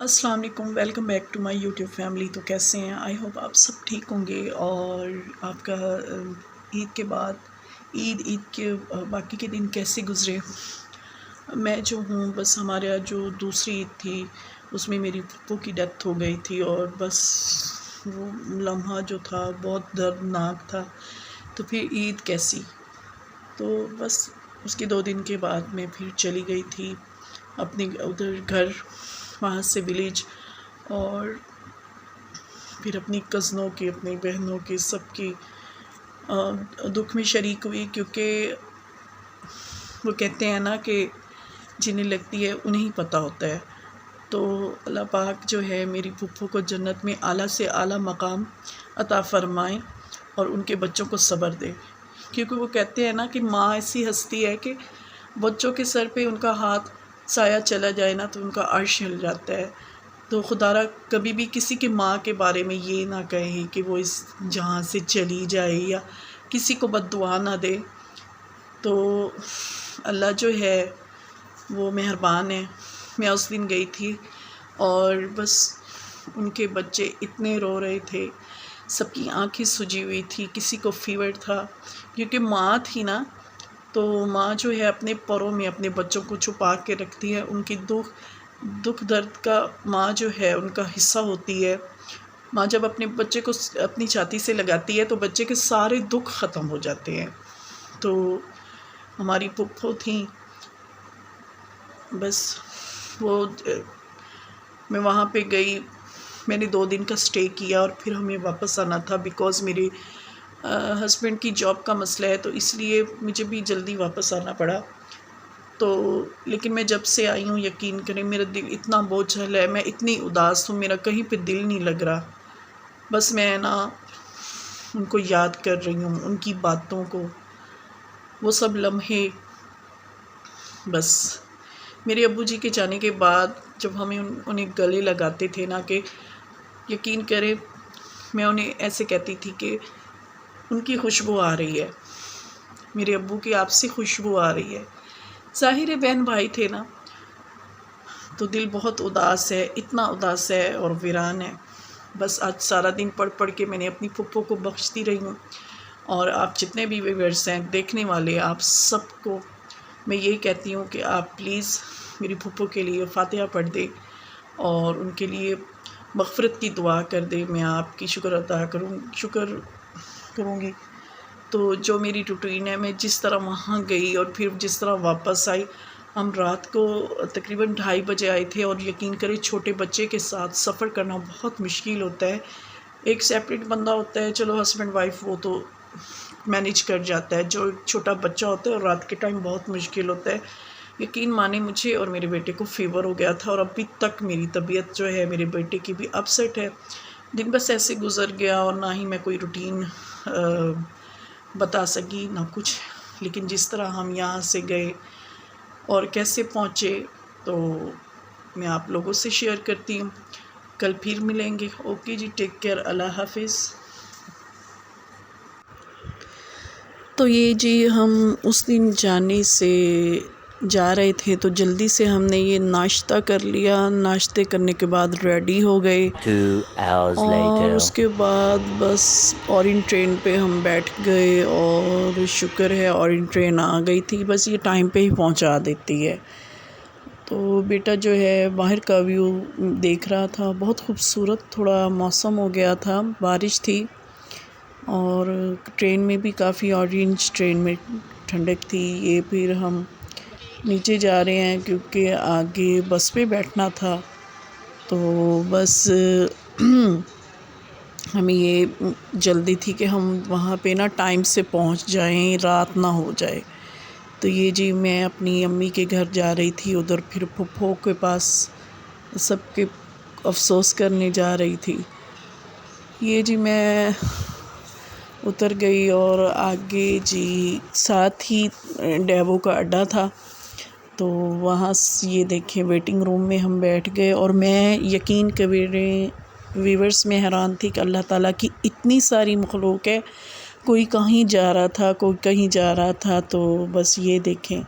السلام علیکم، welcome back to my YouTube family. تو کیسے ہیں؟ آئی ہوپ آپ سب ٹھیک ہوں گے اور آپ کا عید کے بعد عید کے باقی کے دن کیسے گزرے؟ میں جو ہوں بس ہمارے یہاں جو دوسری عید تھی اس میں میری پھپھو کی ڈیتھ ہو گئی تھی اور بس وہ لمحہ جو تھا بہت دردناک تھا۔ تو پھر عید کیسی؟ تو بس اس کے 2 دن کے بعد میں پھر چلی گئی تھی اپنے ادھر گھر، وہاں سے ولیج، اور پھر اپنی کزنوں کی، اپنی بہنوں کی، سب کی دکھ میں شریک ہوئی، کیونکہ وہ کہتے ہیں نا کہ جنہیں لگتی ہے انہیں پتہ ہوتا ہے۔ تو اللہ پاک جو ہے میری پھپھو کو جنت میں اعلیٰ سے اعلیٰ مقام عطا فرمائیں اور ان کے بچوں کو صبر دے، کیونکہ وہ کہتے ہیں نا کہ ماں ایسی ہستی ہے کہ بچوں کے سر پہ ان کا ہاتھ سایہ چلا جائے نا تو ان کا عرش ہل جاتا ہے۔ تو خدا را کبھی بھی کسی کے ماں کے بارے میں یہ نہ کہے کہ وہ اس جہاں سے چلی جائے یا کسی کو بد دعا نہ دے۔ تو اللہ جو ہے وہ مہربان ہے۔ میں اس دن گئی تھی اور بس ان کے بچے اتنے رو رہے تھے، سب کی آنکھیں سجی ہوئی تھی، کسی کو فیور تھا، کیونکہ ماں تھی نا، تو ماں جو ہے اپنے پروں میں اپنے بچوں کو چھپا کے رکھتی ہے۔ ان کی دکھ درد کا ماں جو ہے ان کا حصہ ہوتی ہے۔ ماں جب اپنے بچے کو اپنی چھاتی سے لگاتی ہے تو بچے کے سارے دکھ ختم ہو جاتے ہیں۔ تو ہماری پھپھو تھیں، بس وہ میں وہاں پہ گئی، میں نے 2 دن کا اسٹے کیا اور پھر ہمیں واپس آنا تھا، بیکاز میرے ہسبینڈ کی جاب کا مسئلہ ہے، تو اس لیے مجھے بھی جلدی واپس آنا پڑا۔ تو لیکن میں جب سے آئی ہوں یقین کریں میرا دل اتنا بوجھل ہے، میں اتنی اداس ہوں، میرا کہیں پہ دل نہیں لگ رہا۔ بس میں نا ان کو یاد کر رہی ہوں، ان کی باتوں کو، وہ سب لمحے۔ بس میرے ابو جی کے جانے کے بعد جب ہمیں انہیں گلے لگاتے تھے نا، کہ یقین کریں میں انہیں ایسے کہتی تھی کہ ان کی خوشبو آ رہی ہے، میرے ابو کی آپ سے خوشبو آ رہی ہے۔ ظاہر ہے بہن بھائی تھے نا، تو دل بہت اداس ہے، اتنا اداس ہے اور ویران ہے۔ بس آج سارا دن پڑھ پڑھ کے میں نے اپنی پھپھو کو بخشتی رہی ہوں، اور آپ جتنے بھی ویورز ہیں، دیکھنے والے، آپ سب کو میں یہی کہتی ہوں کہ آپ پلیز میری پھپھو کے لیے فاتحہ پڑھ دیں اور ان کے لیے مغفرت کی دعا کر دیں۔ میں آپ کی شکر کروں گی۔ تو جو میری روٹین ہے، میں جس طرح وہاں گئی اور پھر جس طرح واپس آئی، ہم رات کو تقریباً 2:30 بجے آئے تھے، اور یقین کریں چھوٹے بچے کے ساتھ سفر کرنا بہت مشکل ہوتا ہے۔ ایک سیپریٹ بندہ ہوتا ہے، چلو ہسبینڈ وائف، وہ تو مینیج کر جاتا ہے، جو چھوٹا بچہ ہوتا ہے اور رات کے ٹائم بہت مشکل ہوتا ہے۔ یقین مانے مجھے اور میرے بیٹے کو فیور ہو گیا تھا، اور ابھی تک میری طبیعت جو ہے، میرے بیٹے کی بھی اپسیٹ ہے۔ دن بس ایسے گزر گیا اور نہ ہی میں کوئی روٹین بتا سکی نہ کچھ، لیکن جس طرح ہم یہاں سے گئے اور کیسے پہنچے تو میں آپ لوگوں سے شیئر کرتی ہوں۔ کل پھر ملیں گے۔ اوکے جی، ٹیک کیئر، اللہ حافظ۔ تو یہ جی ہم اس دن جا رہے تھے تو جلدی سے ہم نے یہ ناشتہ کر لیا، ناشتے کرنے کے بعد ریڈی ہو گئے، 2 hours اور later. اس کے بعد بس اورینٹ ٹرین پہ ہم بیٹھ گئے، اور شکر ہے اورینٹ ٹرین آ گئی تھی، بس یہ ٹائم پہ ہی پہنچا دیتی ہے۔ تو بیٹا جو ہے باہر کا ویو دیکھ رہا تھا، بہت خوبصورت تھوڑا موسم ہو گیا تھا، بارش تھی، اور ٹرین میں بھی کافی، اورینج ٹرین میں ٹھنڈک تھی۔ یہ پھر ہم نیچے جا رہے ہیں کیونکہ آگے بس پہ بیٹھنا تھا، تو بس ہمیں یہ جلدی تھی کہ ہم وہاں پہ نا ٹائم سے پہنچ جائیں، رات نہ ہو جائے۔ تو یہ جی میں اپنی امی کے گھر جا رہی تھی، ادھر پھر پھپھو کے پاس سب کے افسوس کرنے جا رہی تھی۔ یہ جی میں اتر گئی، اور آگے جی ساتھ ہی ڈیوو کا اڈا تھا، تو وہاں یہ دیکھیں ویٹنگ روم میں ہم بیٹھ گئے، اور میں یقین کریں ویورز میں حیران تھی کہ اللہ تعالیٰ کی اتنی ساری مخلوق ہے، کوئی کہیں جا رہا تھا، کوئی کہیں جا رہا تھا، تو بس یہ دیکھیں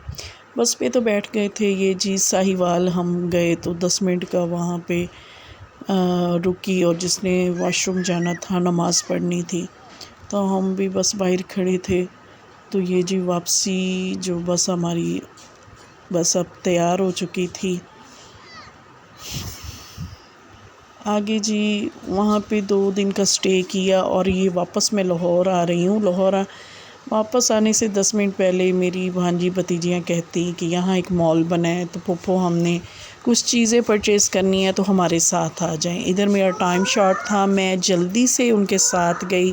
بس پہ تو بیٹھ گئے تھے یہ جی ساہیوال ہم گئے تو 10 منٹ کا وہاں پہ رکی، اور جس نے واش روم جانا تھا نماز پڑھنی تھی تو ہم بھی بس باہر کھڑے تھے. تو یہ جی واپسی جو بس ہماری بس اب تیار ہو چکی تھی. آگے جی وہاں پہ 2 دن کا اسٹے کیا، اور یہ واپس میں لاہور آ رہی ہوں. لاہور واپس آنے سے 10 منٹ پہلے میری بھانجی بھتیجیاں کہتی کہ یہاں ایک مال بنا ہے تو پھپھو ہم نے کچھ چیزیں پرچیز کرنی ہے تو ہمارے ساتھ آ جائیں. ادھر میرا ٹائم شارٹ تھا، میں جلدی سے ان کے ساتھ گئی.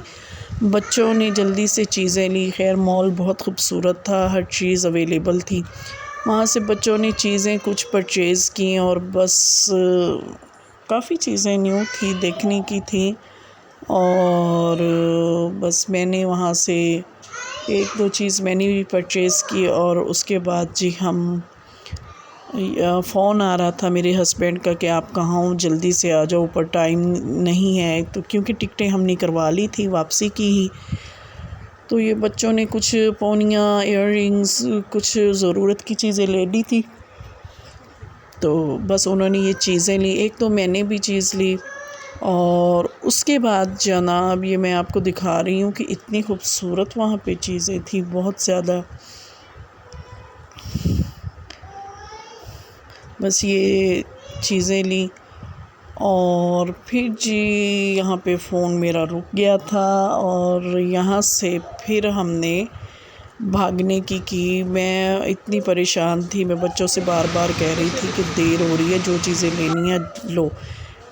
بچوں نے جلدی سے چیزیں لی. خیر مال بہت خوبصورت تھا، ہر چیز اویلیبل تھی. وہاں سے بچوں نے چیزیں کچھ پرچیز کیں، اور بس کافی چیزیں نیو تھی دیکھنے کی تھی. اور بس میں نے وہاں سے 1-2 چیز میں نے بھی پرچیز کی. اور اس کے بعد جی ہم فون آ رہا تھا میرے ہسبینڈ کا کہ آپ کہاں ہوں، جلدی سے آ جاؤ، اوپر ٹائم نہیں ہے. تو کیونکہ ٹکٹیں ہم نے کروا لی تھی واپسی کی ہی، تو یہ بچوں نے کچھ پونیاں، ایئر رنگز، کچھ ضرورت کی چیزیں لے لی تھی. تو بس انہوں نے یہ چیزیں لی. ایک تو میں نے بھی چیز لی، اور اس کے بعد جناب یہ میں آپ کو دکھا رہی ہوں کہ اتنی خوبصورت وہاں پہ چیزیں تھیں، بہت زیادہ. بس یہ چیزیں لی، اور پھر جی یہاں پہ فون میرا رک گیا تھا، اور یہاں سے پھر ہم نے بھاگنے کی. میں اتنی پریشان تھی، میں بچوں سے بار بار کہہ رہی تھی کہ دیر ہو رہی ہے، جو چیزیں لینی ہیں لو.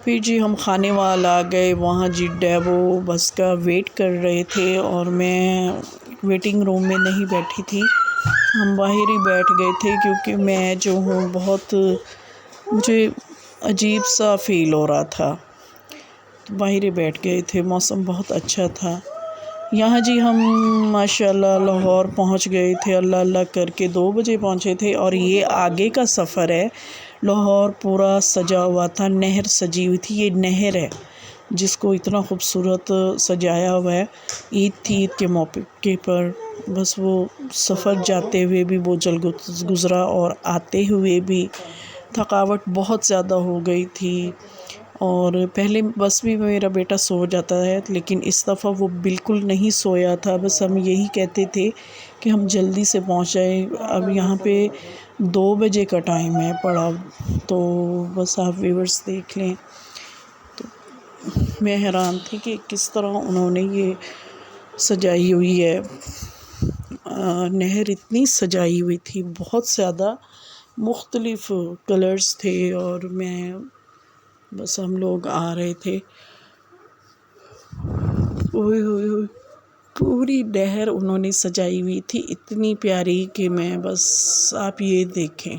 پھر جی ہم کھانے وال آ گئے. وہاں جی ڈیبو بس کا ویٹ کر رہے تھے، اور میں ویٹنگ روم میں نہیں بیٹھی تھی، ہم باہر ہی بیٹھ گئے تھے. کیونکہ میں جو ہوں بہت، مجھے عجیب سا فیل ہو رہا تھا، تو باہر ہی بیٹھ گئے تھے. موسم بہت اچھا تھا. یہاں جی ہم ماشاءاللہ لاہور پہنچ گئے تھے، اللہ اللہ کر کے 2 بجے پہنچے تھے. اور یہ آگے کا سفر ہے. لاہور پورا سجا ہوا تھا، نہر سجی ہوئی تھی. یہ نہر ہے جس کو اتنا خوبصورت سجایا ہوا ہے. عید تھی، عید کے موقع پر بس وہ سفر جاتے ہوئے بھی وہ جل گزرا، اور آتے ہوئے بھی تھکاوٹ بہت زیادہ ہو گئی تھی. اور پہلے بس بھی میرا بیٹا سو جاتا ہے، لیکن اس دفعہ وہ بالکل نہیں سویا تھا. بس ہم یہی کہتے تھے کہ ہم جلدی سے پہنچ جائیں. اب یہاں پہ 2 بجے کا ٹائم ہے پڑا، تو بس آپ ویورز دیکھ لیں. تو میں حیران تھی کہ کس طرح انہوں نے یہ سجائی ہوئی ہے. نہر اتنی سجائی ہوئی تھی، بہت زیادہ مختلف کلرز تھے. اور میں بس ہم لوگ آ رہے تھے، اوئے ہوئے ہوئے پوری نہر انہوں نے سجائی ہوئی تھی، اتنی پیاری کہ میں بس آپ یہ دیکھیں.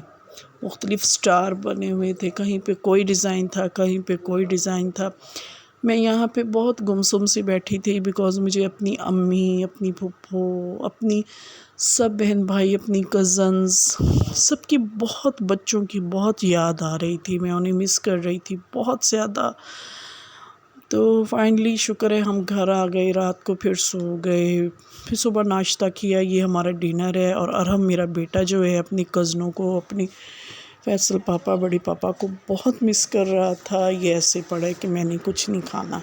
مختلف سٹار بنے ہوئے تھے، کہیں پہ کوئی ڈیزائن تھا، کہیں پہ کوئی ڈیزائن تھا. میں یہاں پہ بہت گمسم سی بیٹھی تھی، بیکاز مجھے اپنی امی، اپنی پھپھو، اپنی سب بہن بھائی، اپنی کزنز، سب کی بہت، بچوں کی بہت یاد آ رہی تھی. میں انہیں مس کر رہی تھی بہت زیادہ. تو فائنلی شکر ہے ہم گھر آ گئے، رات کو پھر سو گئے. پھر صبح ناشتہ کیا. یہ ہمارا ڈنر ہے. اور ارحم میرا بیٹا جو ہے اپنی کزنوں کو، اپنی فیصل پاپا، بڑی پاپا کو بہت مس کر رہا تھا. یہ ایسے پڑے کہ میں نے کچھ نہیں کھانا.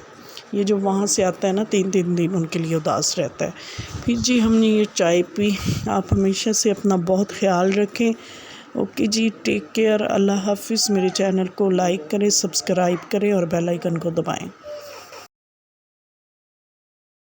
یہ جو وہاں سے آتا ہے نا 3 دن ان کے لیے اداس رہتا ہے. پھر جی ہم نے یہ چائے پی. آپ ہمیشہ سے اپنا بہت خیال رکھیں. اوکے جی، ٹیک کیئر. اللہ حافظ. میرے چینل کو لائک کریں، سبسکرائب کریں، اور بیل آئیکن کو دبائیں.